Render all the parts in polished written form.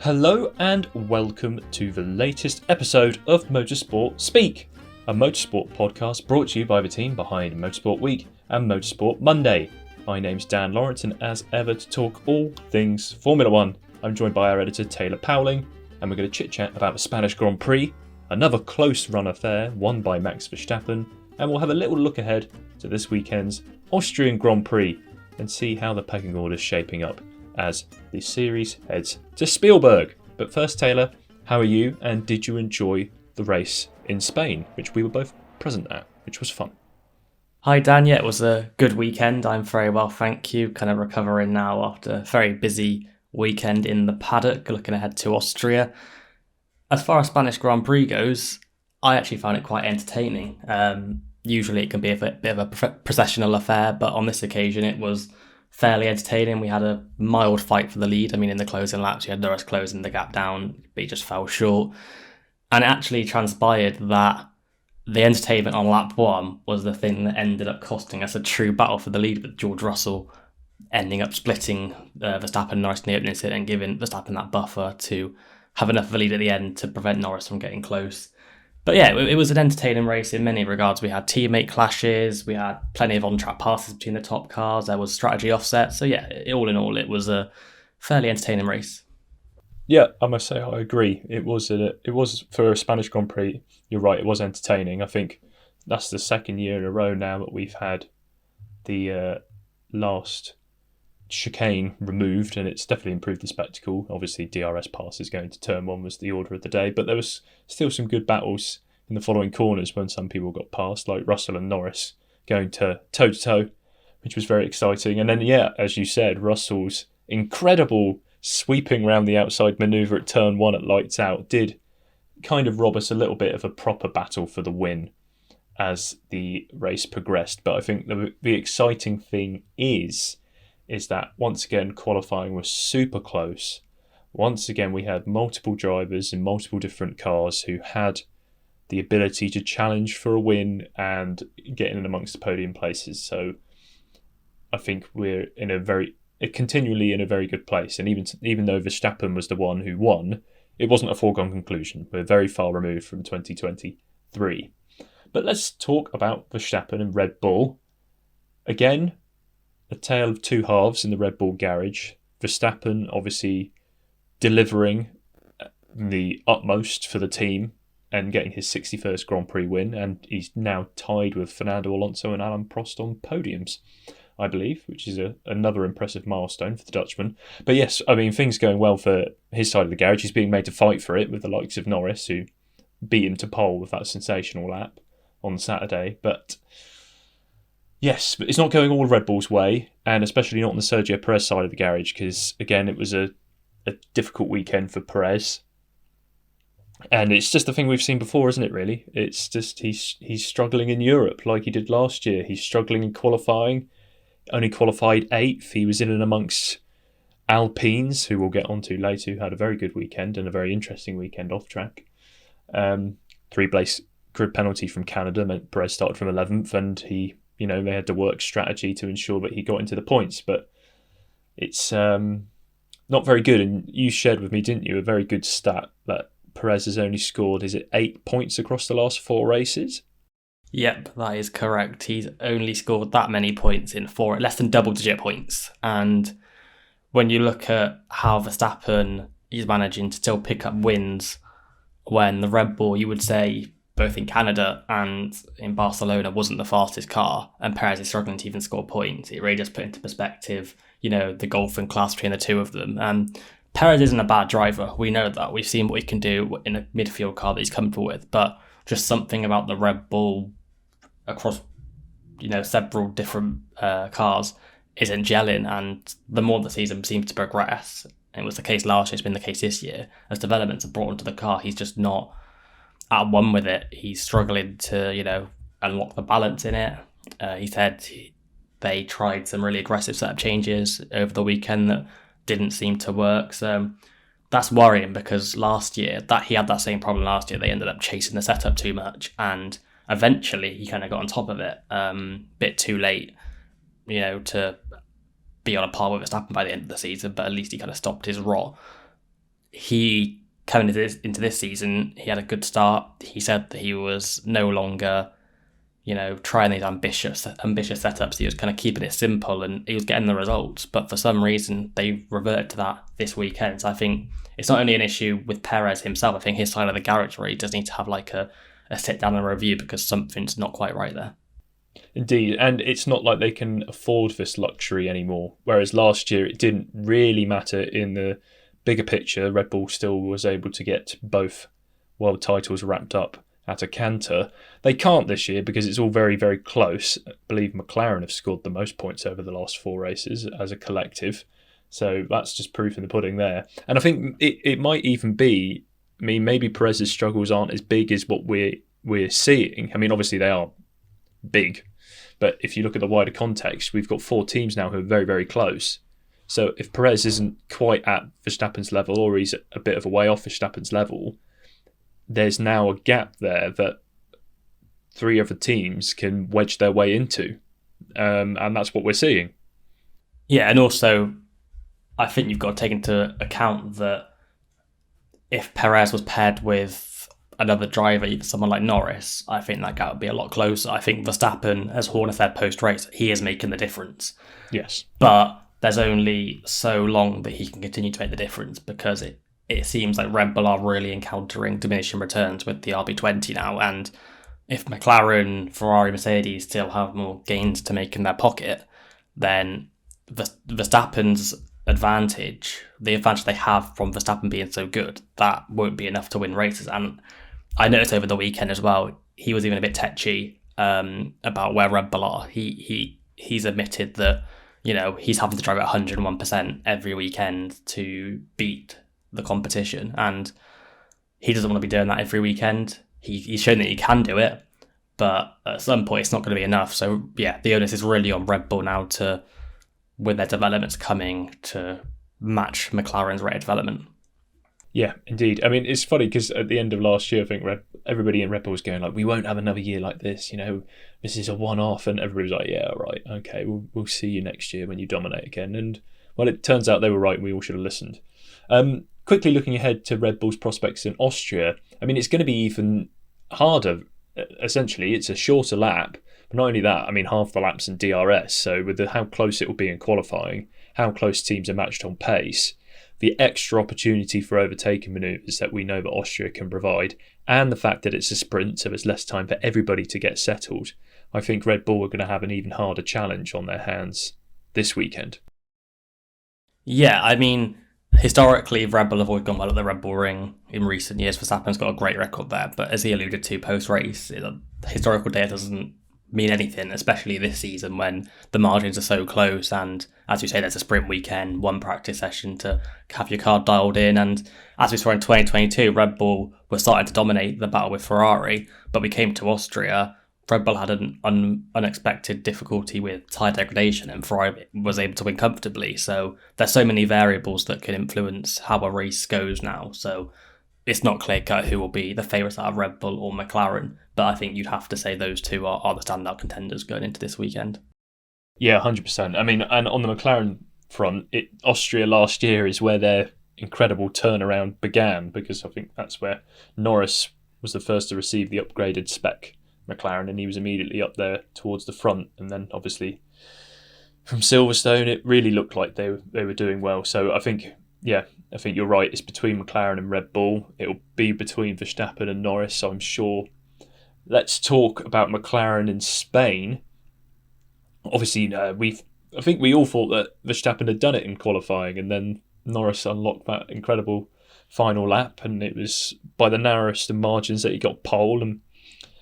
Hello and welcome to the latest episode of Motorsport Speak, a motorsport podcast brought to you by the team behind Motorsport Week and Motorsport Monday. My name's Dan Lawrence, and as ever to talk all things Formula One, I'm joined by our editor Taylor Powling, and we're going to chit-chat about the Spanish Grand Prix, another close run affair won by Max Verstappen, and we'll have a little look ahead to this weekend's Austrian Grand Prix and see how the pecking order's shaping up as the series heads to Spielberg. But first, Taylor, how are you, and did you enjoy the race in Spain, which we were both present at, which was fun? Hi Dan, yeah, it was a good weekend. I'm very well, thank you. Kind of recovering now after a very busy weekend in the paddock, looking ahead to Austria. As far as Spanish Grand Prix goes, I actually found it quite entertaining. Usually it can be a bit of a processional affair, but on this occasion it was fairly entertaining. We had a mild fight for the lead. I mean, in the closing laps, you had Norris closing the gap down, but he just fell short. And it actually transpired that the entertainment on lap one was the thing that ended up costing us a true battle for the lead, with George Russell ending up splitting Verstappen and Norris in the opening stint and giving Verstappen that buffer to have enough of a lead at the end to prevent Norris from getting close. But yeah, it was an entertaining race in many regards. We had teammate clashes, we had plenty of on-track passes between the top cars, there was strategy offset. So yeah, all in all, it was a fairly entertaining race. Yeah, I must say I agree. It was for a Spanish Grand Prix. You're right, it was entertaining. I think that's the second year in a row now that we've had the last chicane removed, and it's definitely improved the spectacle. Obviously, DRS passes going to turn one was the order of the day, but there was still some good battles in the following corners when some people got past, like Russell and Norris going to toe-to-toe, which was very exciting. And then, yeah, as you said, Russell's incredible sweeping round the outside manoeuvre at turn one at lights out did kind of rob us a little bit of a proper battle for the win as the race progressed. But I think the exciting thing is that once again qualifying was super close. Once again we had multiple drivers in multiple different cars who had the ability to challenge for a win and get in amongst the podium places. So I think we're continually in a very good place. And even though Verstappen was the one who won, it wasn't a foregone conclusion. We're very far removed from 2023. But let's talk about Verstappen and Red Bull. Again, a tale of two halves in the Red Bull garage. Verstappen obviously delivering the utmost for the team and getting his 61st Grand Prix win, and he's now tied with Fernando Alonso and Alain Prost on podiums, I believe, which is another impressive milestone for the Dutchman. But yes, I mean, things going well for his side of the garage. He's being made to fight for it with the likes of Norris, who beat him to pole with that sensational lap on Saturday. But yes, but it's not going all Red Bull's way, and especially not on the Sergio Perez side of the garage, because, again, it was a difficult weekend for Perez. And it's just the thing we've seen before, isn't it, really? It's just he's struggling in Europe like he did last year. He's struggling in qualifying. Only qualified 8th. He was in and amongst Alpines, who we'll get onto later, who had a very good weekend and a very interesting weekend off track. 3-place grid penalty from Canada meant Perez started from 11th, and they had to work strategy to ensure that he got into the points. But it's not very good. And you shared with me, didn't you, a very good stat that Perez has only scored, is it 8 points across the last 4 races? Yep, that is correct. He's only scored that many points in 4, less than double-digit points. And when you look at how Verstappen is managing to still pick up wins when the Red Bull, you would say, both in Canada and in Barcelona, wasn't the fastest car, and Perez is struggling to even score points, it really just put into perspective, the gulf and class between the two of them. And Perez isn't a bad driver. We know that. We've seen what he can do in a midfield car that he's comfortable with, but just something about the Red Bull across, several different cars isn't gelling. And the more the season seems to progress, and it was the case last year, it's been the case this year, as developments are brought into the car, he's just not at one with it. He's struggling to, unlock the balance in it. He said they tried some really aggressive setup changes over the weekend that didn't seem to work. So that's worrying, because last year, he had that same problem last year. They ended up chasing the setup too much, and eventually he kind of got on top of it bit too late, to be on a par with Verstappen by the end of the season, but at least he kind of stopped his rot. he coming into this season, he had a good start. He said that he was no longer, trying these ambitious setups. He was kind of keeping it simple, and he was getting the results. But for some reason, they reverted to that this weekend. So I think it's not only an issue with Perez himself. I think his side of the garage where he does need to have like a sit down and review because something's not quite right there. Indeed, and it's not like they can afford this luxury anymore. Whereas last year, it didn't really matter in the bigger picture. Red Bull still was able to get both world titles wrapped up at a canter. They can't this year because it's all very, very close. I believe McLaren have scored the most points over the last 4 races as a collective. So that's just proof in the pudding there. And I think it might even be, maybe Perez's struggles aren't as big as what we're seeing. I mean, obviously they are big. But if you look at the wider context, we've got 4 teams now who are very, very close. So if Perez isn't quite at Verstappen's level, or he's a bit of a way off Verstappen's level, there's now a gap there that 3 other teams can wedge their way into. And that's what we're seeing. Yeah, and also, I think you've got to take into account that if Perez was paired with another driver, even someone like Norris, I think that gap would be a lot closer. I think Verstappen, as Horner said post-race, he is making the difference. Yes. But there's only so long that he can continue to make the difference because it seems like Red Bull are really encountering diminishing returns with the RB20 now. And if McLaren, Ferrari, Mercedes still have more gains to make in their pocket, then Verstappen's advantage, the advantage they have from Verstappen being so good, that won't be enough to win races. And I noticed over the weekend as well, he was even a bit tetchy about where Red Bull are. He's admitted that, he's having to drive at 101% every weekend to beat the competition, and he doesn't want to be doing that every weekend. He's shown that he can do it, but at some point it's not going to be enough. So yeah, the onus is really on Red Bull now to, with their developments coming, to match McLaren's rate of development. Yeah, indeed. I mean, it's funny because at the end of last year, I think everybody in Red Bull was going like, we won't have another year like this, this is a one-off, and everybody was like, yeah, all right, okay, we'll see you next year when you dominate again. And well, it turns out they were right, and we all should have listened. Quickly looking ahead to Red Bull's prospects in Austria, I mean, it's going to be even harder. Essentially, it's a shorter lap. But not only that, I mean, half the laps in DRS. So with how close it will be in qualifying, how close teams are matched on pace, the extra opportunity for overtaking manoeuvres that we know that Austria can provide, and the fact that it's a sprint, so there's less time for everybody to get settled, I think Red Bull are going to have an even harder challenge on their hands this weekend. Yeah, I mean, historically, Red Bull have always gone well at the Red Bull Ring in recent years. Verstappen's got a great record there, but as he alluded to post-race, historical data doesn't mean anything, especially this season when the margins are so close, and as you say, there's a sprint weekend, one practice session to have your car dialed in. And as we saw in 2022, Red Bull were starting to dominate the battle with Ferrari, but we came to Austria, Red Bull had an unexpected difficulty with tyre degradation, and Ferrari was able to win comfortably. So there's so many variables that can influence how a race goes now. So it's not clear-cut who will be the favourites out of Red Bull or McLaren, but I think you'd have to say those two are the standout contenders going into this weekend. Yeah, 100%. I mean, and on the McLaren front, Austria last year is where their incredible turnaround began, because I think that's where Norris was the first to receive the upgraded spec McLaren, and he was immediately up there towards the front. And then obviously from Silverstone, it really looked like they were doing well. So I think you're right. It's between McLaren and Red Bull. It'll be between Verstappen and Norris, I'm sure. Let's talk about McLaren in Spain. Obviously, I think we all thought that Verstappen had done it in qualifying, and then Norris unlocked that incredible final lap, and it was by the narrowest of margins that he got pole, and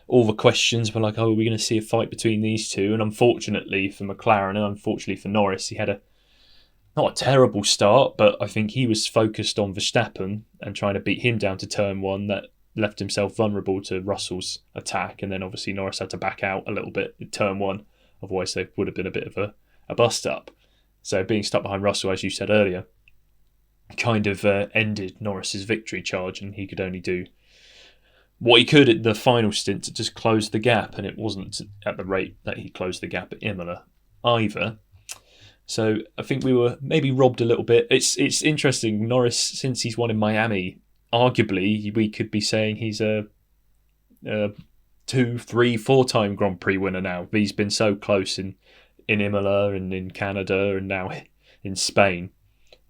all the questions were like, oh, are we going to see a fight between these two? And unfortunately for McLaren and unfortunately for Norris, he had not a terrible start, but I think he was focused on Verstappen and trying to beat him down to turn one. That left himself vulnerable to Russell's attack, and then obviously Norris had to back out a little bit in turn one, otherwise there would have been a bit of a bust up. So being stuck behind Russell, as you said earlier, kind of ended Norris's victory charge, and he could only do what he could at the final stint to just close the gap, and it wasn't at the rate that he closed the gap at Imola either. So I think we were maybe robbed a little bit. It's interesting. Norris, since he's won in Miami, arguably we could be saying he's a 2, 3, 4-time Grand Prix winner now. He's been so close in Imola and in Canada and now in Spain.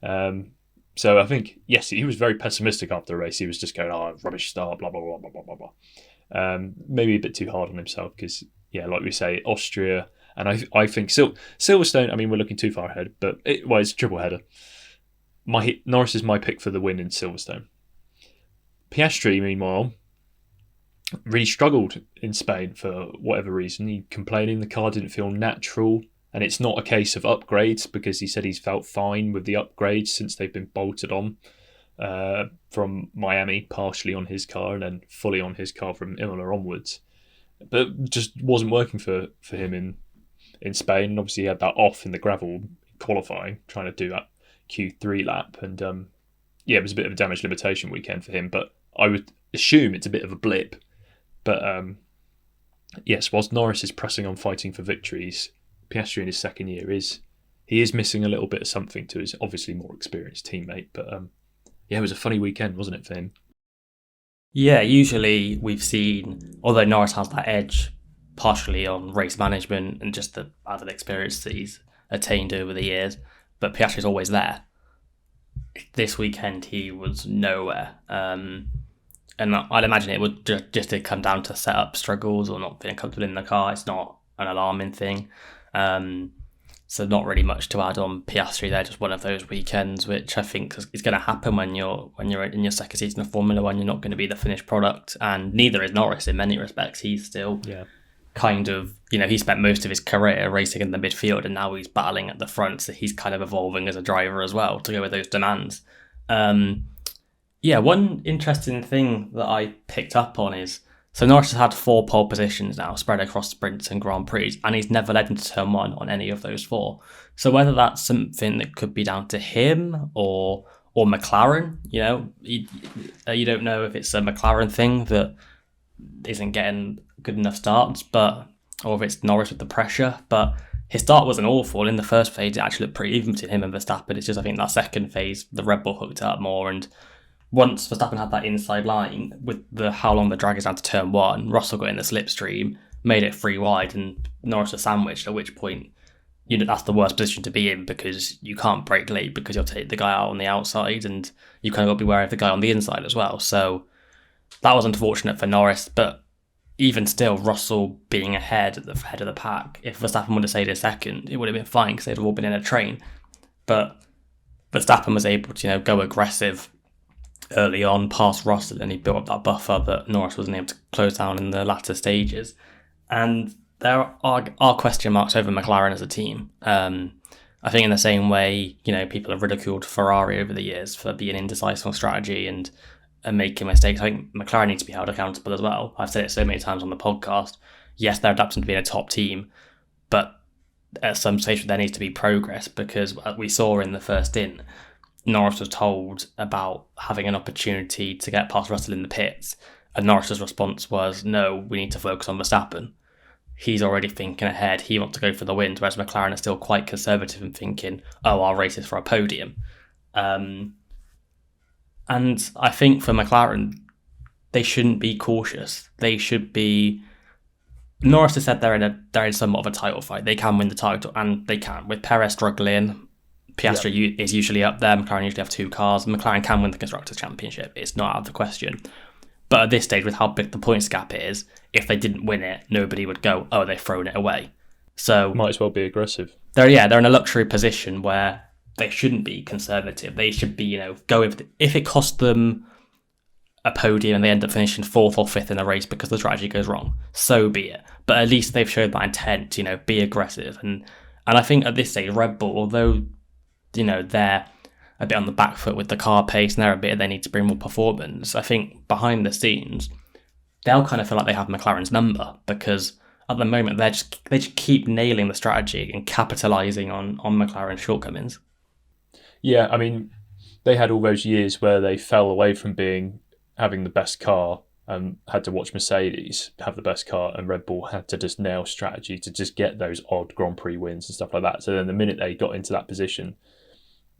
So I think, yes, he was very pessimistic after the race. He was just going, rubbish start, blah, blah, blah, blah, blah, blah, blah. Maybe a bit too hard on himself because, yeah, like we say, Austria, and I think Silverstone, I mean, we're looking too far ahead, but it's a triple header. Norris is my pick for the win in Silverstone. Piastri, meanwhile, really struggled in Spain for whatever reason. He complaining the car didn't feel natural, and it's not a case of upgrades because he said he's felt fine with the upgrades since they've been bolted on from Miami, partially on his car and then fully on his car from Imola onwards. But just wasn't working for him in Spain. And obviously he had that off in the gravel qualifying, trying to do that Q3 lap. And it was a bit of a damage limitation weekend for him, but I would assume it's a bit of a blip. But yes, whilst Norris is pressing on fighting for victories, Piastri in his second year is missing a little bit of something to his obviously more experienced teammate. But it was a funny weekend, wasn't it, for him? Yeah, usually we've seen, although Norris has that edge partially on race management and just the added experience that he's attained over the years, but Piastri's always there. This weekend he was nowhere. And I'd imagine it would just come down to setup struggles or not being comfortable in the car. It's not an alarming thing. So not really much to add on Piastri there, just one of those weekends, which I think is going to happen when you're in your second season of Formula One. You're not going to be the finished product, and neither is Norris in many respects. He's still kind of, he spent most of his career racing in the midfield, and now he's battling at the front, so he's kind of evolving as a driver as well to go with those demands. One interesting thing that I picked up on is, so Norris has had 4 pole positions now spread across sprints and Grand Prix, and he's never led into turn 1 on any of those 4. So whether that's something that could be down to him or McLaren, you don't know if it's a McLaren thing that isn't getting good enough starts, or if it's Norris with the pressure. But his start wasn't awful. In the first phase, it actually looked pretty even between him and Verstappen. It's just, I think, that second phase, the Red Bull hooked up more, and once Verstappen had that inside line with how long the drag is down to turn 1, Russell got in the slipstream, made it 3 wide, and Norris was sandwiched, at which point, that's the worst position to be in because you can't brake late because you'll take the guy out on the outside, and you kind of got to be wary of the guy on the inside as well. So that was unfortunate for Norris, but even still, Russell being ahead at the head of the pack, if Verstappen would have stayed a second, it would have been fine because they'd have all been in a train. But Verstappen was able to go aggressive early on past Russell, and he built up that buffer that Norris wasn't able to close down in the latter stages. And there are question marks over McLaren as a team. I think in the same way, people have ridiculed Ferrari over the years for being indecisive on strategy and making mistakes. I think McLaren needs to be held accountable as well. I've said it so many times on the podcast. Yes, they're adapting to being a top team, but at some stage there needs to be progress, because as we saw in the first stint, Norris was told about having an opportunity to get past Russell in the pits, and Norris's response was, no, we need to focus on Verstappen. He's already thinking ahead. He wants to go for the win, whereas McLaren are still quite conservative and thinking, our race is for a podium. And I think for McLaren, they shouldn't be cautious. They should be... Norris has said they're in somewhat of a title fight. They can win the title, and they can. With Perez struggling, Piastri is usually up there. McLaren usually have 2 cars. McLaren can win the Constructors' Championship. It's not out of the question. But at this stage, with how big the points gap is, if they didn't win it, nobody would go, they've thrown it away. So might as well be aggressive. They're in a luxury position where they shouldn't be conservative. They should be, going for if it costs them a podium and they end up finishing 4th or 5th in the race because the strategy goes wrong, so be it. But at least they've showed that intent, be aggressive. And I think at this stage, Red Bull, although they're a bit on the back foot with the car pace and they need to bring more performance, I think behind the scenes, they'll kind of feel like they have McLaren's number, because at the moment they just keep nailing the strategy and capitalising on McLaren's shortcomings. Yeah, I mean, they had all those years where they fell away from having the best car had to watch Mercedes have the best car, and Red Bull had to just nail strategy to just get those odd Grand Prix wins and stuff like that. So then the minute they got into that position,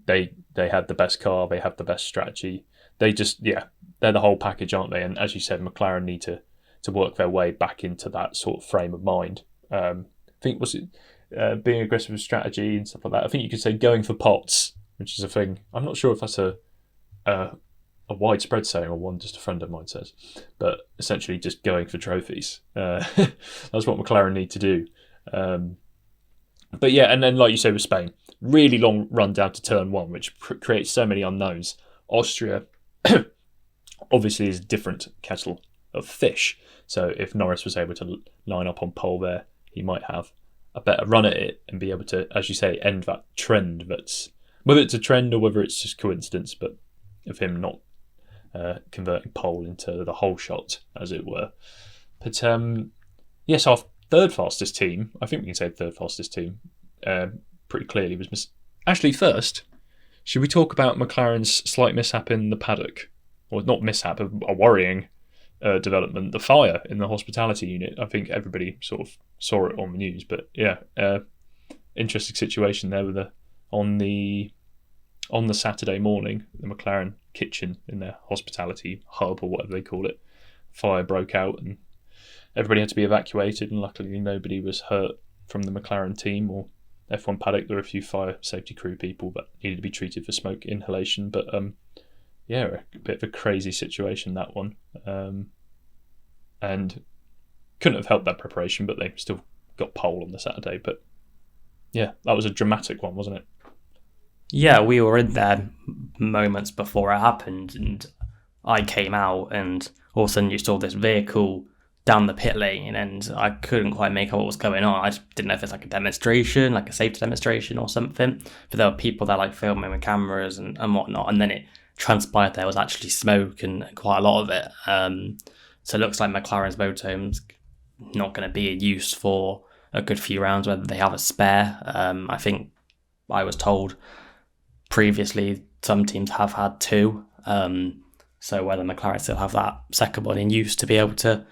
they had the best car, they have the best strategy. They're the whole package, aren't they? And as you said, McLaren need to work their way back into that sort of frame of mind. I think, was it being aggressive with strategy and stuff like that? I think you could say going for pots, which is a thing. I'm not sure if that's a widespread saying or one just a friend of mine says, but essentially just going for trophies. That's what McLaren need to do. But yeah, and then like you say with Spain, really long run down to turn one, which creates so many unknowns. Austria obviously is a different kettle of fish. So if Norris was able to line up on pole there, he might have a better run at it and be able to, as you say, end that trend. That's whether it's a trend or whether it's just coincidence, but of him not converting pole into the whole shot, as it were. But yes, our third fastest team, I think we can say third fastest team, pretty clearly was actually first. Should we talk about McLaren's slight mishap in the paddock? Or not mishap, a worrying development, the fire in the hospitality unit. I think everybody sort of saw it on the news, but yeah, interesting situation there with on the Saturday morning, the McLaren kitchen in their hospitality hub or whatever they call it, fire broke out and everybody had to be evacuated, and luckily nobody was hurt from the McLaren team or F1 paddock. There were a few fire safety crew people that needed to be treated for smoke inhalation, but yeah, a bit of a crazy situation, that one. And couldn't have helped that preparation, but they still got pole on the Saturday. But yeah, that was a dramatic one, wasn't it? Yeah, we were in there moments before it happened, and I came out, and all of a sudden you saw this vehicle down the pit lane, and I couldn't quite make out what was going on. I just didn't know if it's like a demonstration, like a safety demonstration or something. But there were people there like filming with cameras and whatnot, and then it transpired there was actually smoke and quite a lot of it. So it looks like McLaren's motorhome's not going to be in use for a good few rounds, whether they have a spare. I think I was told previously some teams have had two. So whether McLaren still have that second one in use to be able to,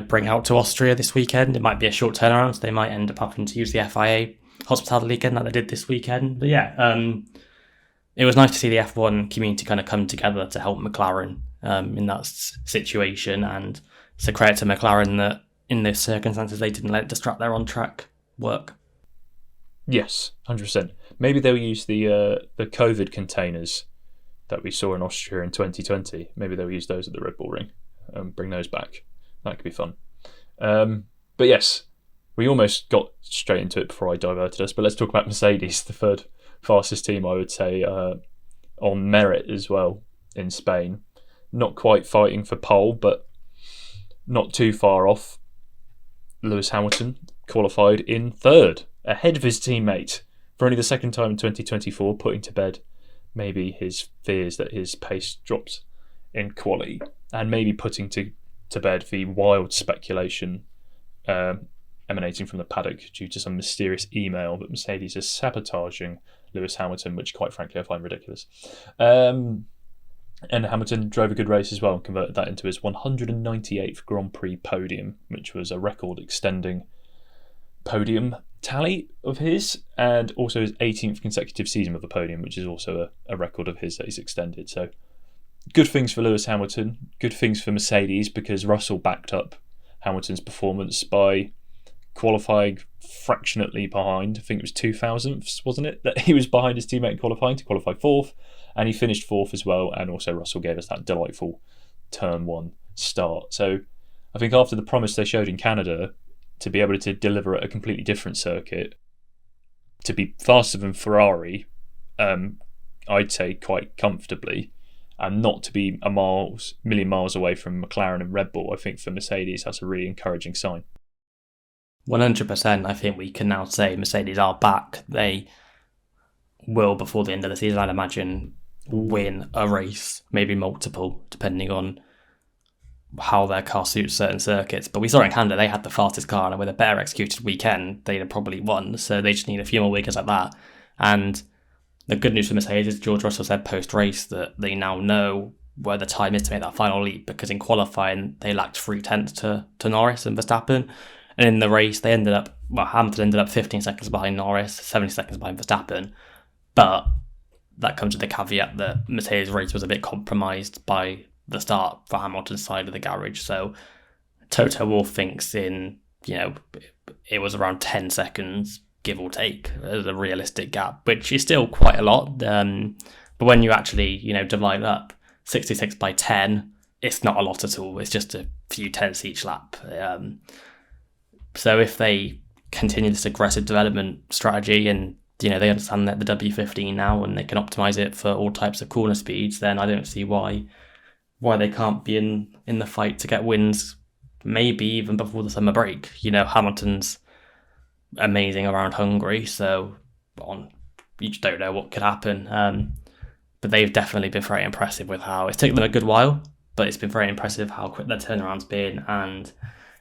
bring out to Austria this weekend. It might be a short turnaround, so they might end up having to use the FIA hospitality again like they did this weekend. But yeah, it was nice to see the F1 community kind of come together to help McLaren in that situation, and it's a credit to McLaren that in those circumstances they didn't let it distract their on-track work. Yes, 100%. Maybe they'll use the COVID containers that we saw in Austria in 2020. Maybe they'll use those at the Red Bull Ring and bring those back. That could be fun. But yes, we almost got straight into it before I diverted us, but let's talk about Mercedes, the third fastest team, I would say, on merit as well in Spain. Not quite fighting for pole, but not too far off. Lewis Hamilton qualified in third, ahead of his teammate for only the second time in 2024, putting to bed maybe his fears that his pace drops in quali, and maybe putting to bed the wild speculation emanating from the paddock due to some mysterious email that Mercedes is sabotaging Lewis Hamilton, which quite frankly I find ridiculous. And Hamilton drove a good race as well and converted that into his 198th Grand Prix podium, which was a record-extending podium tally of his, and also his 18th consecutive season of the podium, which is also a record of his that he's extended. So good things for Lewis Hamilton, good things for Mercedes, because Russell backed up Hamilton's performance by qualifying fractionately behind. I think it was 2,000ths, wasn't it, that he was behind his teammate qualifying to qualify fourth, and he finished fourth as well. And also Russell gave us that delightful turn one start. So I think after the promise they showed in Canada to be able to deliver at a completely different circuit, to be faster than Ferrari, I'd say quite comfortably, and not to be a million miles away from McLaren and Red Bull, I think for Mercedes that's a really encouraging sign. 100%. I think we can now say Mercedes are back. They will, before the end of the season, I'd imagine, win a race, maybe multiple, depending on how their car suits certain circuits. But we saw in Canada they had the fastest car, and with a better executed weekend they'd have probably won. So they just need a few more weekends like that. And the good news for Mercedes is George Russell said post-race that they now know were the time is to make that final leap, because in qualifying they lacked 3/10 to Norris and Verstappen, and in the race they Hamilton ended up 15 seconds behind Norris, 70 seconds behind Verstappen, but that comes with the caveat that Mercedes' race was a bit compromised by the start for Hamilton's side of the garage. So Toto Wolff thinks it was around 10 seconds, give or take, as a realistic gap, which is still quite a lot. But when you actually, divide up 66 by 10, it's not a lot at all. It's just a few tenths each lap. So if they continue this aggressive development strategy and they understand that the W15 now and they can optimize it for all types of corner speeds, then I don't see why they can't be in the fight to get wins, maybe even before the summer break. Hamilton's amazing around Hungary, so you just don't know what could happen. But they've definitely been very impressive with how it's taken them a good while, but it's been very impressive how quick their turnaround's been, and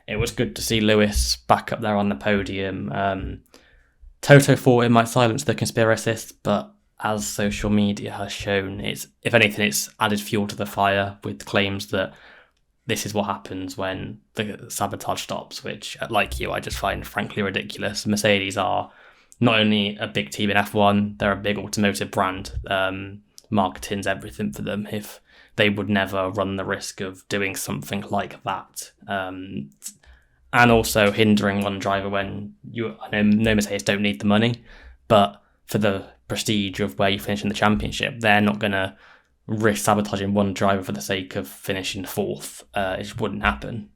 it was good to see Lewis back up there on the podium. Toto thought it might silence the conspiracists, but as social media has shown, if anything, it's added fuel to the fire with claims that this is what happens when the sabotage stops, which, like you, I just find frankly ridiculous. Mercedes are not only a big team in F1, they're a big automotive brand. Marketing's everything for them. If they would never run the risk of doing something like that. And also hindering one driver when I know Mercedes don't need the money, but for the prestige of where you finish in the championship, they're not going to risk sabotaging one driver for the sake of finishing fourth. It just wouldn't happen.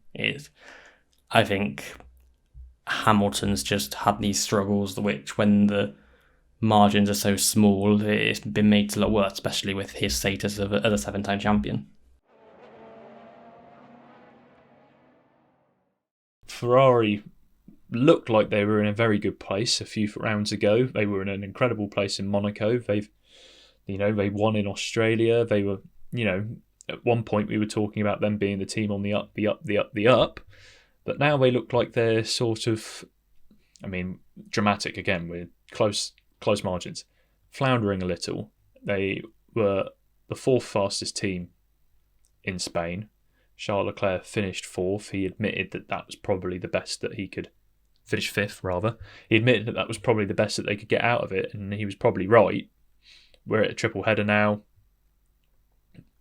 I think Hamilton's just had these struggles, which when the margins are so small, it's been made to look worse, especially with his status as a 7-time champion. Ferrari looked like they were in a very good place a few rounds ago. They were in an incredible place in Monaco. They won in Australia. They were, at one point we were talking about them being the team on the up. But now they look like they're sort of, dramatic again with close margins, floundering a little. They were the fourth fastest team in Spain. Charles Leclerc finished fourth. He admitted that was probably the best that he could finish fifth, rather. He admitted that was probably the best that they could get out of it, and he was probably right. We're at a triple header now.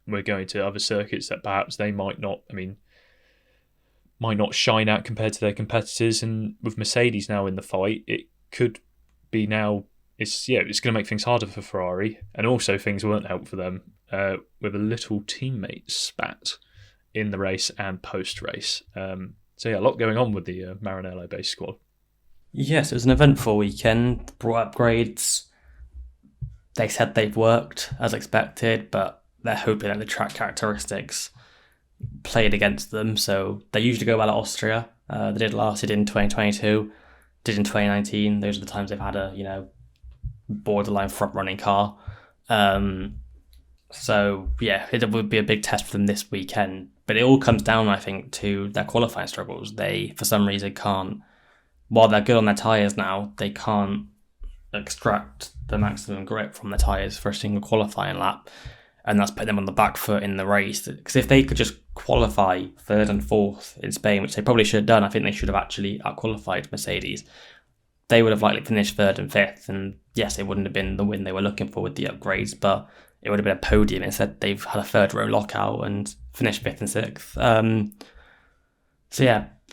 We're going to other circuits that perhaps they might not shine out compared to their competitors. And with Mercedes now in the fight, it could be now. It's going to make things harder for Ferrari, and also things won't help for them with a little teammate spat in the race and post-race. A lot going on with the Maranello-based squad. Yes, it was an eventful weekend. Brought upgrades. They said they've worked as expected, but they're hoping that the track characteristics played against them. So they usually go well at Austria. They did last year in 2022, did in 2019. Those are the times they've had a borderline front-running car. It would be a big test for them this weekend. But it all comes down, I think, to their qualifying struggles. They, for some reason, can't, while they're good on their tyres now, they can't extract the maximum grip from the tyres for a single qualifying lap. And that's putting them on the back foot in the race. Because if they could just qualify third and fourth in Spain, which they probably should have done, I think they should have actually out-qualified Mercedes. They would have likely finished third and fifth. And yes, it wouldn't have been the win they were looking for with the upgrades, but it would have been a podium. Instead, they've had a third row lockout and finished fifth and sixth. I'm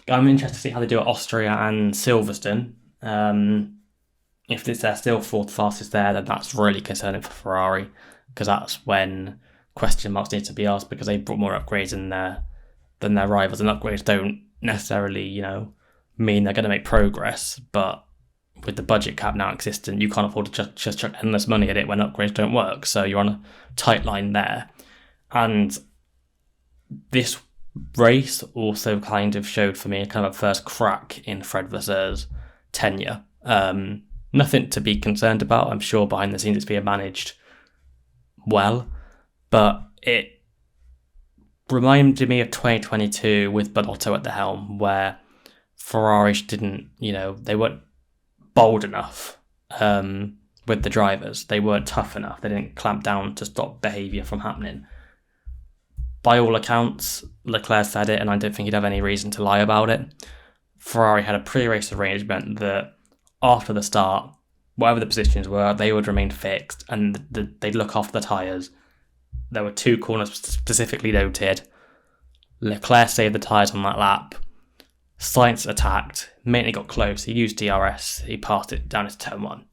interested to see how they do at Austria and Silverstone. If they're still fourth fastest there, then that's really concerning for Ferrari, because that's when question marks need to be asked, because they brought more upgrades in there than their rivals, and upgrades don't necessarily, mean they're going to make progress, but with the budget cap now existent, you can't afford to just chuck endless money at it when upgrades don't work. So you're on a tight line there. And this race also kind of showed for me kind of a first crack in Fred Vasseur's tenure. Nothing to be concerned about. I'm sure behind the scenes it's being managed well, but it reminded me of 2022 with Binotto at the helm, where Ferrari didn't, they weren't bold enough with the drivers. They weren't tough enough. They didn't clamp down to stop behaviour from happening. by all accounts, Leclerc said it, and I don't think he'd have any reason to lie about it. Ferrari had a pre-race arrangement that after the start, whatever the positions were, they would remain fixed and they'd look after the tyres. There were 2 corners specifically noted. Leclerc saved the tyres on that lap. Sainz attacked, mainly got close. He used DRS, he passed it down into turn 1.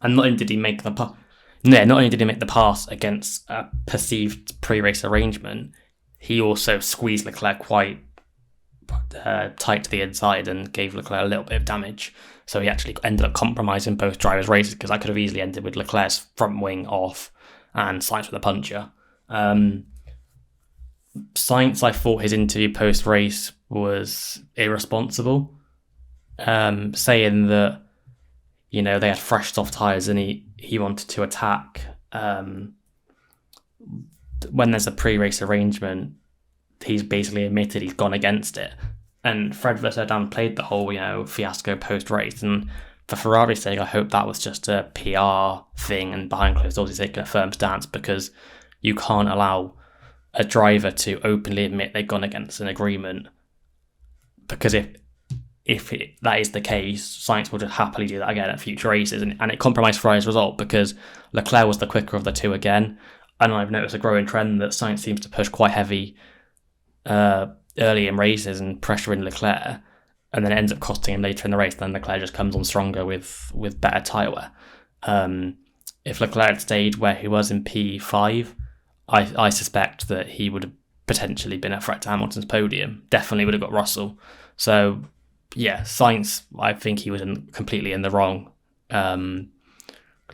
And not only did he make the pass against a perceived pre-race arrangement, he also squeezed Leclerc quite tight to the inside and gave Leclerc a little bit of damage. So he actually ended up compromising both drivers' races, because that could have easily ended with Leclerc's front wing off and Sainz with a puncher. Sainz, I thought his interview post-race was irresponsible, saying that, you know, they had fresh soft tyres and he wanted to attack. When there's a pre-race arrangement, he's basically admitted he's gone against it. And Fred Verstappen played the whole, you know, fiasco post-race. And for Ferrari's sake, I hope that was just a PR thing and behind closed doors he's taking a firm stance, because you can't allow a driver to openly admit they've gone against an agreement. Because if that is the case, Sainz will just happily do that again at future races. And it compromised Ferrari's result, because Leclerc was the quicker of the 2 again. And I've noticed a growing trend that Sainz seems to push quite heavy early in races and pressuring Leclerc, and then it ends up costing him later in the race. Then Leclerc just comes on stronger with better tyre wear. If Leclerc had stayed where he was in P5, I suspect that he would have potentially been a threat to Hamilton's podium. Definitely would have got Russell. So yeah, Sainz, I think he was completely in the wrong.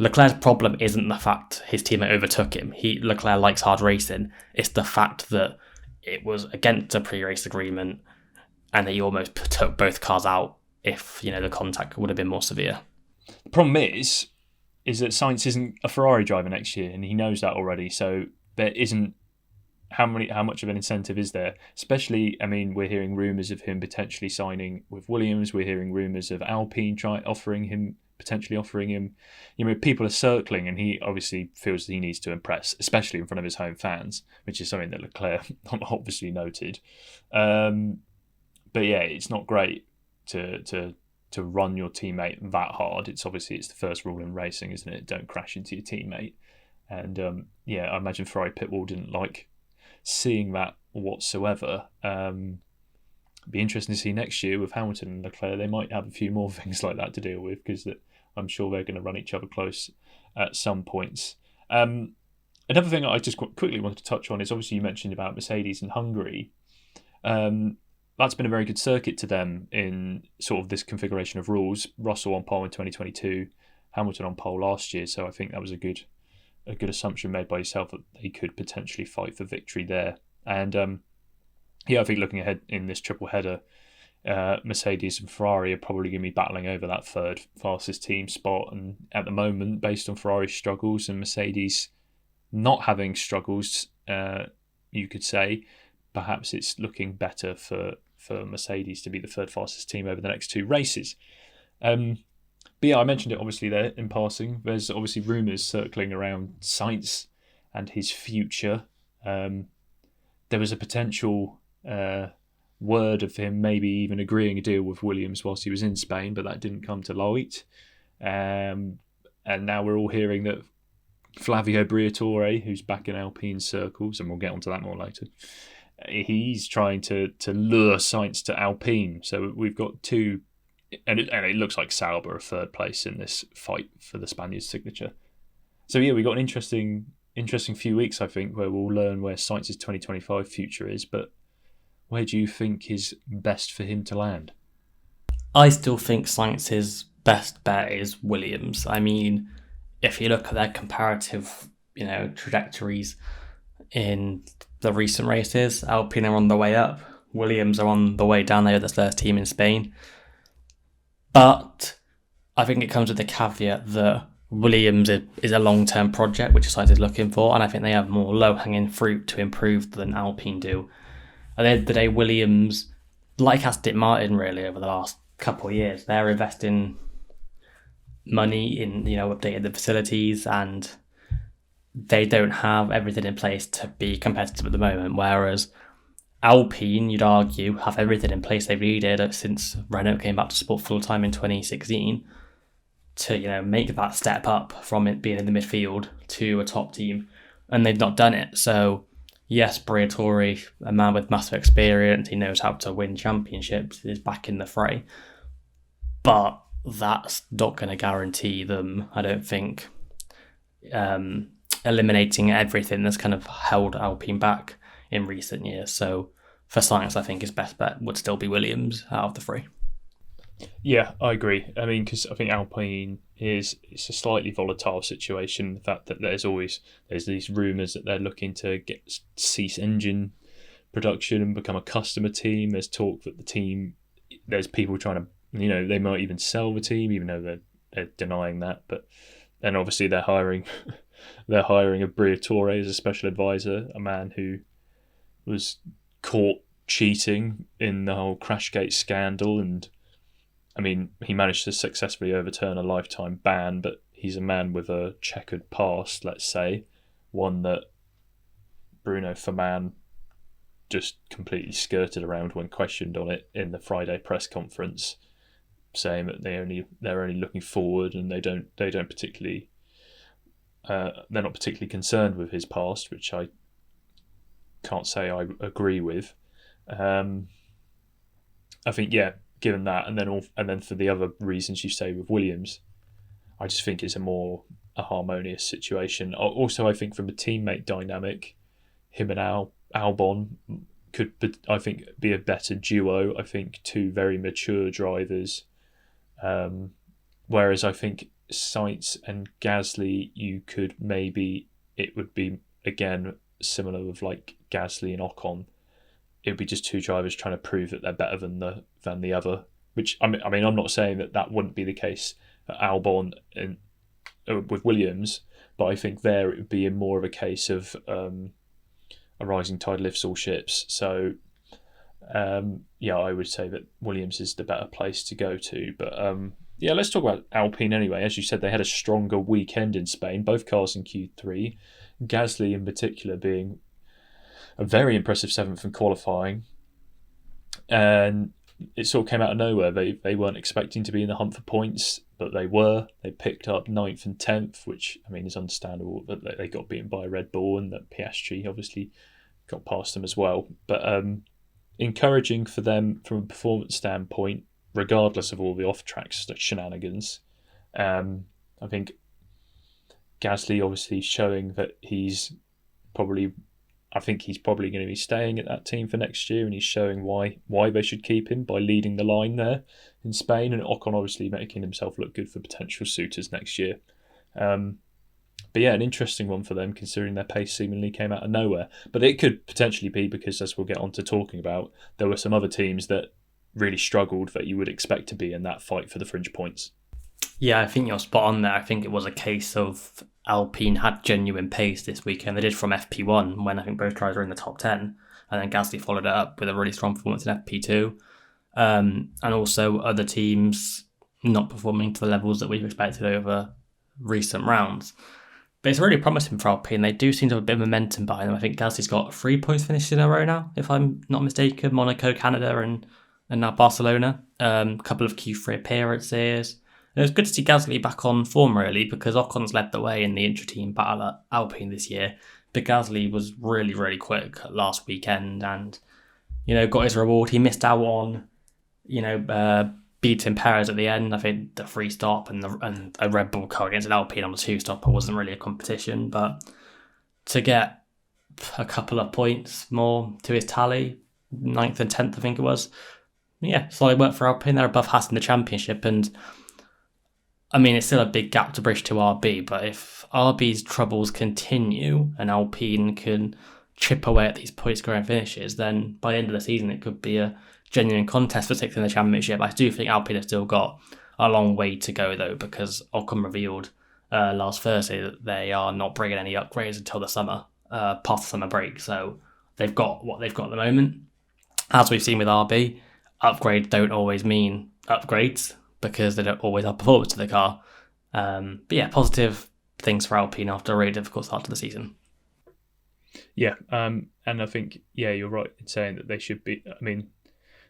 Leclerc's problem isn't the fact his teammate overtook him. Leclerc likes hard racing. It's the fact that it was against a pre-race agreement and he almost took both cars out if, you know, the contact would have been more severe. The problem is that Sainz isn't a Ferrari driver next year, and he knows that already. So there isn't how much of an incentive is there? Especially, I mean, we're hearing rumours of him potentially signing with Williams. We're hearing rumours of Alpine potentially offering him. You know, people are circling, and he obviously feels that he needs to impress, especially in front of his home fans, which is something that Leclerc obviously noted. But yeah, it's not great to run your teammate that hard. It's the first rule in racing, isn't it? Don't crash into your teammate. And I imagine Ferrari Pitwall didn't like seeing that whatsoever. Be interesting to see next year with Hamilton and Leclerc. They might have a few more things like that to deal with, because I'm sure they're going to run each other close at some points. Another thing I just quickly wanted to touch on is, obviously you mentioned about Mercedes and Hungary. That's been a very good circuit to them in sort of this configuration of rules. Russell on pole in 2022, Hamilton on pole last year. So I think that was a good assumption made by yourself that they could potentially fight for victory there. And I think looking ahead in this triple header, Mercedes and Ferrari are probably going to be battling over that third fastest team spot. And at the moment, based on Ferrari's struggles and Mercedes not having struggles, you could say, perhaps it's looking better for Mercedes to be the third fastest team over the next 2 races. But yeah, I mentioned it obviously there in passing. There's obviously rumours circling around Sainz and his future. There was a potential word of him maybe even agreeing a deal with Williams whilst he was in Spain, but that didn't come to light. And now we're all hearing that Flavio Briatore, who's back in Alpine circles, and we'll get onto that more later, he's trying to lure Sainz to Alpine. So we've got 2, and it looks like Sauber are third place in this fight for the Spaniard's signature. So yeah, we've got an interesting few weeks, I think, where we'll learn where Sainz's 2025 future is. But where do you think is best for him to land? I still think Sainz's best bet is Williams. I mean, if you look at their comparative, trajectories in the recent races, Alpine are on the way up, Williams are on the way down. They are the first team in Spain. But I think it comes with the caveat that Williams is a long-term project, which Sainz is looking for, and I think they have more low-hanging fruit to improve than Alpine do. At the end of the day, Williams, like Aston Martin really over the last couple of years, they're investing money in, updating the facilities and they don't have everything in place to be competitive at the moment, whereas Alpine, you'd argue, have everything in place they've needed since Renault came back to sport full-time in 2016 to, make that step up from it being in the midfield to a top team, and they've not done it. So, yes, Briatore, a man with massive experience, he knows how to win championships, is back in the fray, but that's not going to guarantee them, I don't think, eliminating everything that's kind of held Alpine back in recent years. So for science, I think his best bet would still be Williams out of the three. Yeah, I agree. I mean, because I think Alpine it's a slightly volatile situation. The fact that there's these rumours that they're looking to cease engine production and become a customer team. There's talk that there's people trying to, they might even sell the team, even though they're denying that. But then obviously they're hiring a Briatore as a special advisor, a man who was caught cheating in the whole Crashgate scandal, and I mean, he managed to successfully overturn a lifetime ban, but he's a man with a checkered past, let's say, one that Bruno Furman just completely skirted around when questioned on it in the Friday press conference, saying that they're only looking forward and they don't particularly they're not particularly concerned with his past, which I can't say I agree with. I think, given that, and then for the other reasons you say with Williams, I just think it's a harmonious situation. Also, I think from a teammate dynamic, him and Albon could, I think, be a better duo. I think two very mature drivers, whereas I think Sainz and Gasly, it would be again similar with like Gasly and Ocon. It would be just two drivers trying to prove that they're better than the other. Which I mean, I'm not saying that wouldn't be the case at Albon and with Williams, but I think there it would be more of a case of a rising tide lifts all ships. So I would say that Williams is the better place to go to. But let's talk about Alpine anyway. As you said, they had a stronger weekend in Spain, both cars in Q3. Gasly in particular being a very impressive seventh in qualifying. And it sort of came out of nowhere. They weren't expecting to be in the hunt for points, but they were. They picked up 9th and 10th, which, I mean, is understandable that they got beaten by Red Bull and that Piastri obviously got past them as well. But encouraging for them from a performance standpoint, regardless of all the off-track shenanigans. I think Gasly obviously showing that he's probably going to be staying at that team for next year, and he's showing why they should keep him by leading the line there in Spain, and Ocon obviously making himself look good for potential suitors next year. But yeah, an interesting one for them considering their pace seemingly came out of nowhere. But it could potentially be because, as we'll get on to talking about, there were some other teams that really struggled that you would expect to be in that fight for the fringe points. Yeah, I think you're spot on there. I think it was a case of Alpine had genuine pace this weekend. They did from FP1 when I think both drivers were in the top 10. And then Gasly followed it up with a really strong performance in FP2. And also other teams not performing to the levels that we've expected over recent rounds. But it's really promising for Alpine. They do seem to have a bit of momentum behind them. I think Gasly's got 3 points finished in a row now, if I'm not mistaken. Monaco, Canada, and now Barcelona. A couple of Q3 appearances. And it was good to see Gasly back on form, really, because Ocon's led the way in the intra-team battle at Alpine this year. But Gasly was really, really quick last weekend and, got his reward. He missed out on, beating Perez at the end. I think the free stop and a Red Bull car against an Alpine on the 2-stopper wasn't really a competition. But to get a couple of points more to his tally, 9th and 10th, I think it was. Yeah, solid work for Alpine. They're above Haas in the championship, and I mean, it's still a big gap to bridge to RB, but if RB's troubles continue and Alpine can chip away at these point-scoring finishes, then by the end of the season, it could be a genuine contest for 6th in the championship. I do think Alpine have still got a long way to go, though, because Ocon revealed last Thursday that they are not bringing any upgrades until the summer, past the summer break. So they've got what they've got at the moment. As we've seen with RB, upgrades don't always mean upgrades, because they don't always have performance to the car. But yeah, positive things for Alpine after a really difficult start to the season. Yeah, and I think, you're right in saying that they should be,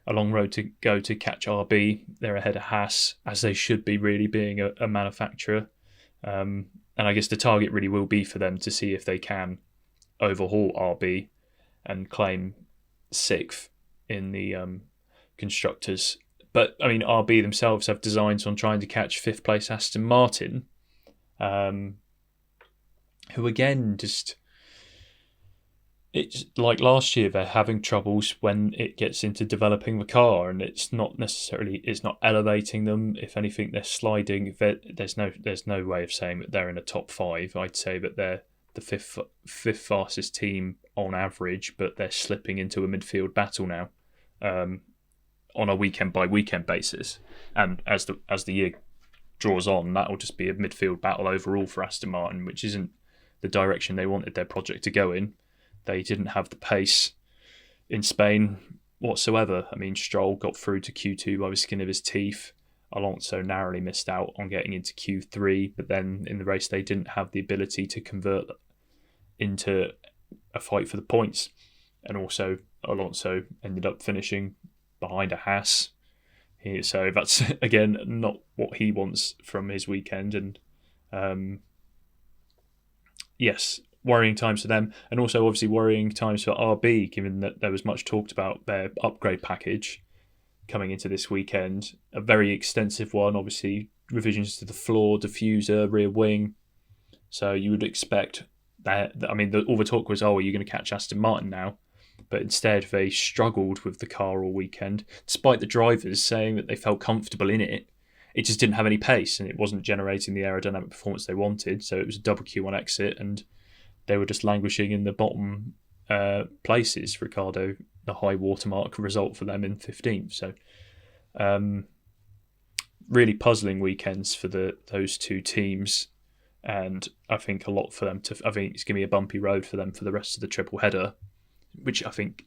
a long road to go to catch RB. They're ahead of Haas, as they should be, really, being a manufacturer. And I guess the target really will be for them to see if they can overhaul RB and claim 6th in the constructors. But RB themselves have designs on trying to catch 5th place Aston Martin, who again it's like last year, they're having troubles when it gets into developing the car, and it's not elevating them. If anything, they're sliding. There's no way of saying that they're in a top 5. I'd say that they're the fifth fastest team on average, but they're slipping into a midfield battle now, on a weekend by weekend basis. And as the year draws on, that will just be a midfield battle overall for Aston Martin, which isn't the direction they wanted their project to go in. They didn't have the pace in Spain whatsoever. Stroll got through to Q2 by the skin of his teeth. Alonso narrowly missed out on getting into Q3, but then in the race they didn't have the ability to convert into a fight for the points. And also Alonso ended up finishing behind a Haas. So that's, again, not what he wants from his weekend. And yes, worrying times for them, and also obviously worrying times for RB, given that there was much talked about their upgrade package coming into this weekend. A very extensive one, obviously, revisions to the floor, diffuser, rear wing. So you would expect that, all the talk was, are you going to catch Aston Martin now? But instead they struggled with the car all weekend, despite the drivers saying that they felt comfortable in it. It just didn't have any pace, and it wasn't generating the aerodynamic performance they wanted. So it was a double Q1 exit, and they were just languishing in the bottom places. Ricciardo, the high watermark result for them in 15th. So really puzzling weekends for those two teams. And I think a lot for them I think it's going to be a bumpy road for them for the rest of the triple header, which I think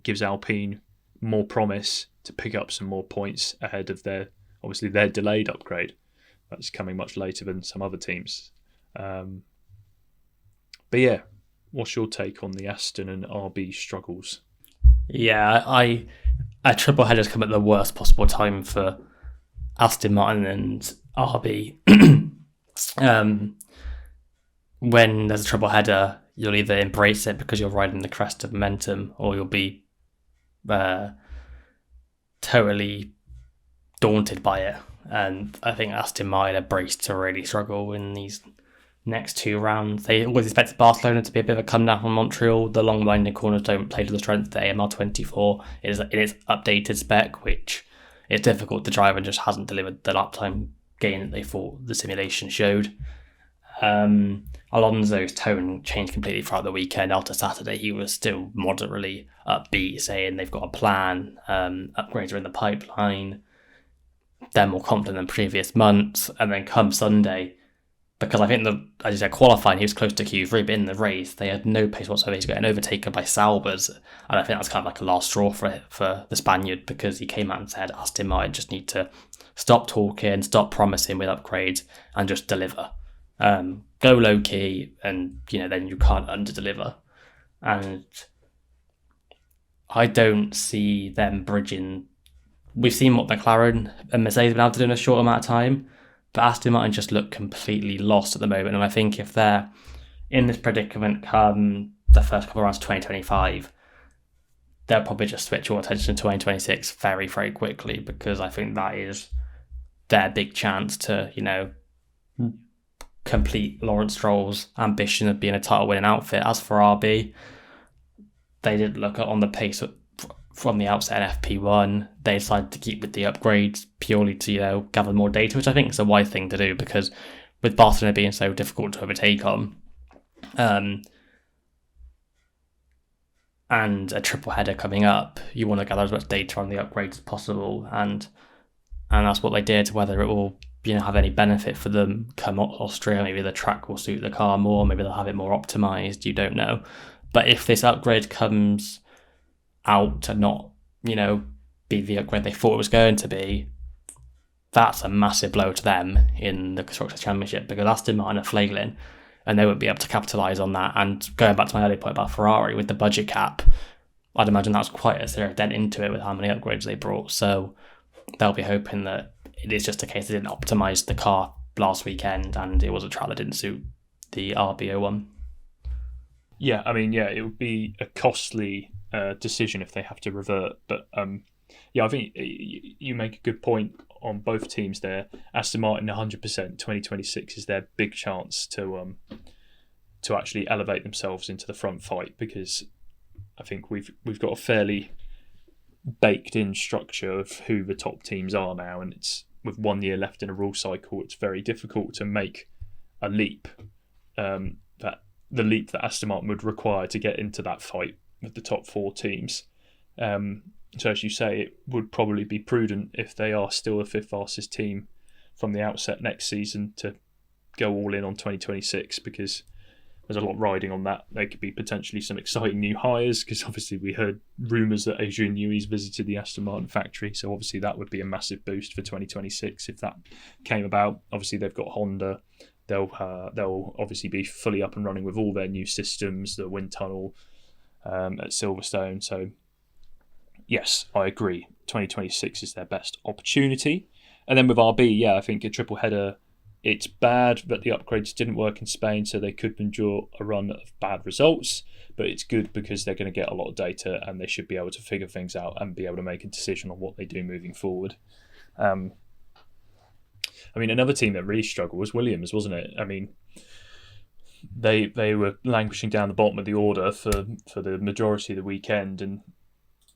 gives Alpine more promise to pick up some more points ahead of their delayed upgrade. That's coming much later than some other teams. But yeah, what's your take on the Aston and RB struggles? Yeah, a triple header's come at the worst possible time for Aston Martin and RB. When there's a triple header, you'll either embrace it because you're riding the crest of momentum, or you'll be totally daunted by it. And I think Aston Martin are braced to really struggle in these next 2 rounds. They always expected Barcelona to be a bit of a come down from Montreal. The long winding corners don't play to the strength of the AMR24. It is updated spec, which is difficult to drive and just hasn't delivered the lap time gain that they thought the simulation showed. Alonso's tone changed completely throughout the weekend. After Saturday, he was still moderately upbeat, saying they've got a plan, upgrades are in the pipeline, they're more confident than previous months. And then come Sunday, because I think as you said, qualifying, he was close to Q3, but in the race, they had no pace whatsoever. He's getting overtaken by Salvers, and I think that's kind of like a last straw for the Spaniard, because he came out and said Aston Martin just need to stop talking, stop promising with upgrades, and just deliver. Go low key, and then you can't under-deliver. And I don't see them bridging. We've seen what McLaren and Mercedes have been able to do in a short amount of time, but Aston Martin just look completely lost at the moment. And I think if they're in this predicament come the first couple of rounds of 2025, they'll probably just switch all attention to 2026 very, very quickly, because I think that is their big chance to, complete Lawrence Stroll's ambition of being a title-winning outfit. As for RB, they didn't look on the pace from the outset in FP1. They decided to keep with the upgrades purely to, gather more data, which I think is a wise thing to do, because with Barcelona being so difficult to overtake on, and a triple header coming up, you want to gather as much data on the upgrades as possible, and that's what they did. Whether it will have any benefit for them come Austria, maybe the track will suit the car more, maybe they'll have it more optimized, you don't know. But if this upgrade comes out to not be the upgrade they thought it was going to be, that's a massive blow to them in the Constructors' Championship, because Aston Martin are flailing and they won't be able to capitalise on that. And going back to my earlier point about Ferrari, with the budget cap, I'd imagine that's quite a serious dent into it with how many upgrades they brought. So they'll be hoping that it is just a case they didn't optimise the car last weekend and it was a track that didn't suit the RB01. Yeah, I mean, it would be a costly decision if they have to revert. But I think you make a good point on both teams there. Aston Martin, 100%, 2026 is their big chance to actually elevate themselves into the front fight, because I think we've got a fairly baked in structure of who the top teams are now, and it's with 1 year left in a rule cycle, it's very difficult to make a leap. The leap that Aston Martin would require to get into that fight with the top 4 teams. So as you say, it would probably be prudent if they are still the 5th fastest team from the outset next season to go all in on 2026, because there's a lot riding on that. There could be potentially some exciting new hires, because obviously we heard rumours that Adrian Newey's visited the Aston Martin factory, so obviously that would be a massive boost for 2026 if that came about. Obviously they've got Honda. They'll obviously be fully up and running with all their new systems, the wind tunnel at Silverstone. So yes, I agree. 2026 is their best opportunity. And then with RB, I think a triple header, it's bad that the upgrades didn't work in Spain, so they could endure a run of bad results. But it's good because they're going to get a lot of data and they should be able to figure things out and be able to make a decision on what they do moving forward. I mean, another team that really struggled was Williams, wasn't it? I mean, they were languishing down the bottom of the order for the majority of the weekend and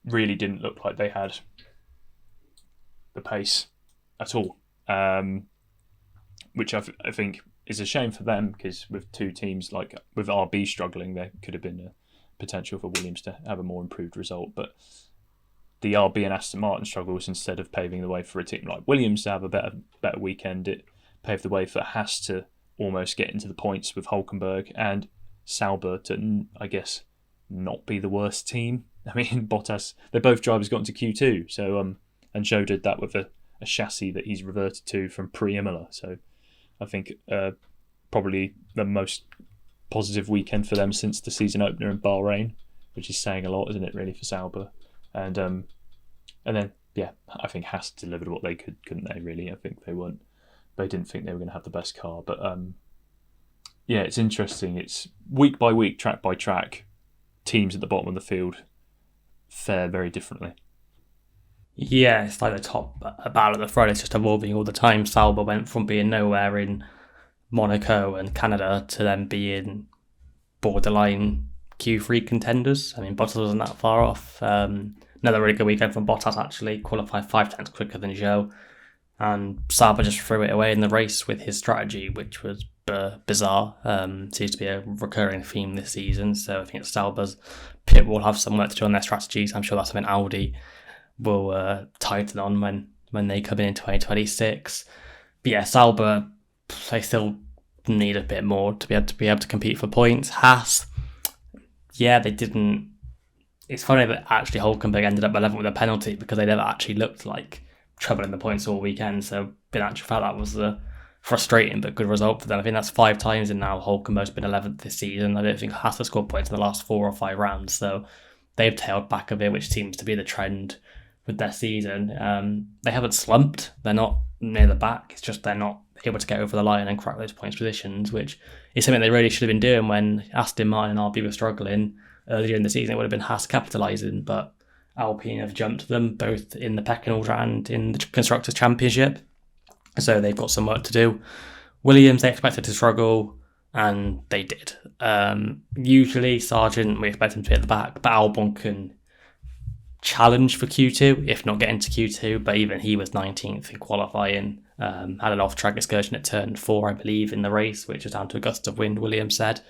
really didn't look like they had the pace at all, which I think is a shame for them, because with two teams like with RB struggling, there could have been a potential for Williams to have a more improved result. But the RB and Aston Martin struggles, instead of paving the way for a team like Williams to have a better weekend, it paved the way for Haas to almost get into the points with Hülkenberg, and Sauber to, I guess, not be the worst team. I mean, Bottas, both drivers got into Q2, so and Zhou did that with a chassis that he's reverted to from pre-Imola. So I think probably the most positive weekend for them since the season opener in Bahrain, which is saying a lot, isn't it, really, for Sauber? And then I think Haas delivered what they could, couldn't they? Really, I think they didn't think they were going to have the best car, but it's interesting. It's week by week, track by track, teams at the bottom of the field fare very differently. Yeah, it's like the top battle of the front. It's just evolving all the time. Sauber went from being nowhere in Monaco and Canada to then being borderline Q3 contenders. I mean, Bottas wasn't that far off. Another really good weekend from Bottas, actually. Qualified 5 tenths quicker than Zhou. And Sauber just threw it away in the race with his strategy, which was bizarre. Seems to be a recurring theme this season. So I think Sauber's pit will have some work to do on their strategies. I'm sure that's something Audi will tighten on when they come in 2026. But yeah, Sauber, they still need a bit more to be able to compete for points. Haas, yeah, they didn't. It's funny that actually Hülkenberg ended up 11th with a penalty, because they never actually looked like trouble in the points all weekend. So in actual fact, that was a frustrating but good result for them. I think that's 5 times in now Hülkenberg's been 11th this season. I don't think Haas has scored points in the last 4 or 5 rounds. So they've tailed back a bit, which seems to be the trend with their season. They haven't slumped. They're not near the back. It's just they're not able to get over the line and crack those points positions, which is something they really should have been doing when Aston Martin and RB were struggling earlier in the season. It would have been Haas capitalising, but Alpine have jumped them both in the pecking order and in the Constructors' Championship. So they've got some work to do. Williams, they expected to struggle, and they did. Usually, Sargent, we expect him to be at the back, but Albon can challenge for Q2, if not get into Q2, but even he was 19th in qualifying. Had an off-track excursion at turn 4, I believe, in the race, which was down to a gust of wind, Williams said.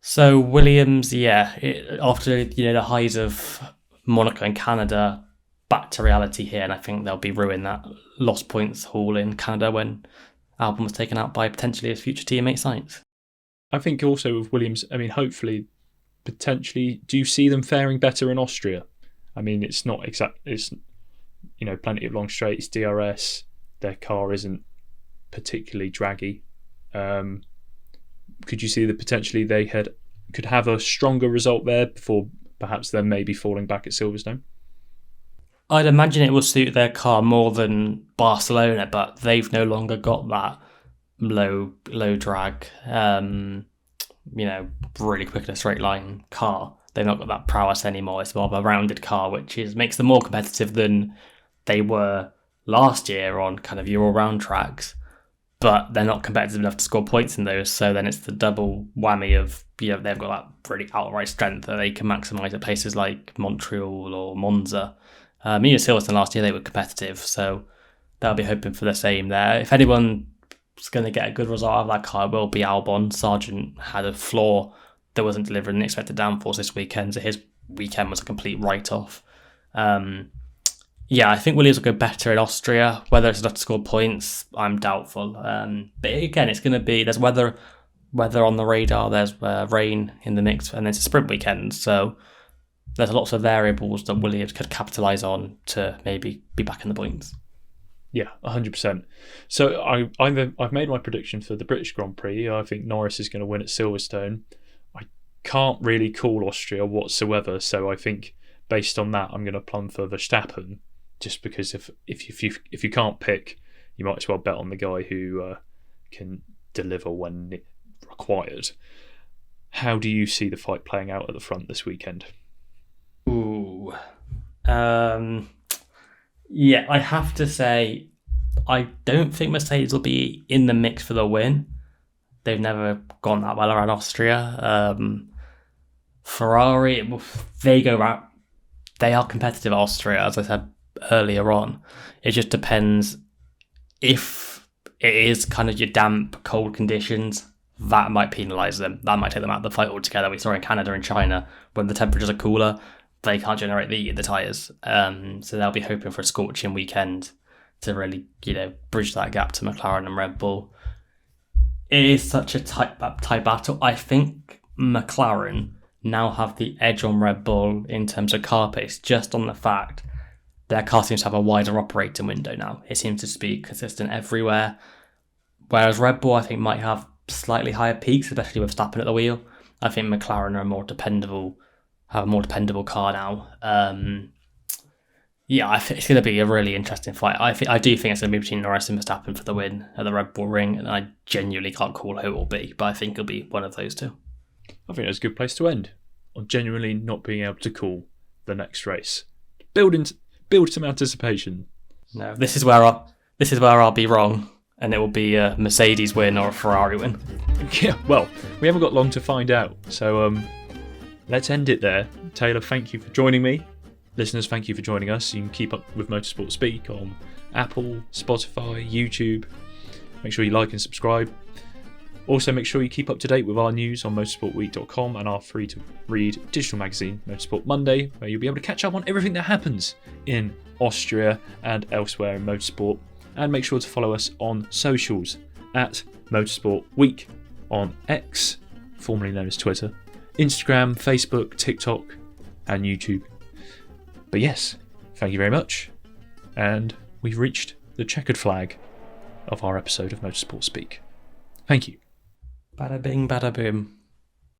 So Williams, after the highs of Monaco and Canada, back to reality here, and I think they'll be ruining that lost points haul in Canada when Albon was taken out by potentially his future teammate Sainz. I think also with Williams, I mean, hopefully, potentially, do you see them faring better in Austria? I mean, it's not exact. It's plenty of long straights, DRS. Their car isn't particularly draggy. Could you see that potentially they could have a stronger result there before perhaps them maybe falling back at Silverstone? I'd imagine it will suit their car more than Barcelona, but they've no longer got that low drag, really quick in a straight line car. They've not got that prowess anymore. It's more of a rounded car, which makes them more competitive than they were last year on kind of your all-round tracks. But they're not competitive enough to score points in those. So then it's the double whammy of, they've got that really outright strength that they can maximise at places like Montreal or Monza. Silverstone last year, they were competitive, so they'll be hoping for the same there. If anyone's going to get a good result out of that car, it will be Albon. Sargent had a flaw that wasn't delivering the expected downforce this weekend, so his weekend was a complete write-off. I think Williams will go better in Austria. Whether it's enough to score points, I'm doubtful. But again, it's going to be, there's weather on the radar, there's rain in the mix, and it's a sprint weekend, so there's lots of variables that Williams could capitalise on to maybe be back in the points. Yeah, 100%. So I've made my prediction for the British Grand Prix. I think Norris is going to win at Silverstone. I can't really call Austria whatsoever, so I think based on that, I'm going to plumb for Verstappen. Just because if you can't pick, you might as well bet on the guy who can deliver when required. How do you see the fight playing out at the front this weekend? Ooh. I have to say, I don't think Mercedes will be in the mix for the win. They've never gone that well around Austria. Ferrari, they go out. They are competitive at Austria, as I said earlier on. It just depends if it is kind of your damp, cold conditions. That might penalise them. That might take them out of the fight altogether. We saw in Canada and China, when the temperatures are cooler, they can't generate the heat in the tyres. So they'll be hoping for a scorching weekend to really, bridge that gap to McLaren and Red Bull. It is such a tight battle. I think McLaren now have the edge on Red Bull in terms of car pace, just on the fact their car seems to have a wider operating window now. It seems to be consistent everywhere. Whereas Red Bull, I think, might have slightly higher peaks, especially with Verstappen at the wheel. I think McLaren have a more dependable car now. I think it's going to be a really interesting fight. I do think it's going to be between Norris and Verstappen for the win at the Red Bull Ring, and I genuinely can't call who it will be, but I think it'll be one of those two. I think that's a good place to end, on genuinely not being able to call the next race. Build some anticipation. No, this is where I'll be wrong, and it will be a Mercedes win or a Ferrari win. Yeah, well, we haven't got long to find out, so let's end it there. Taylor, thank you for joining me. Listeners, thank you for joining us. You can keep up with Motorsport Speak on Apple, Spotify, YouTube. Make sure you like and subscribe. Also, make sure you keep up to date with our news on motorsportweek.com and our free-to-read digital magazine, Motorsport Monday, where you'll be able to catch up on everything that happens in Austria and elsewhere in motorsport. And make sure to follow us on socials at Motorsport Week on X, formerly known as Twitter, Instagram, Facebook, TikTok, and YouTube. But yes, thank you very much. And we've reached the checkered flag of our episode of Motorsport Speak. Thank you. Bada bing, bada boom.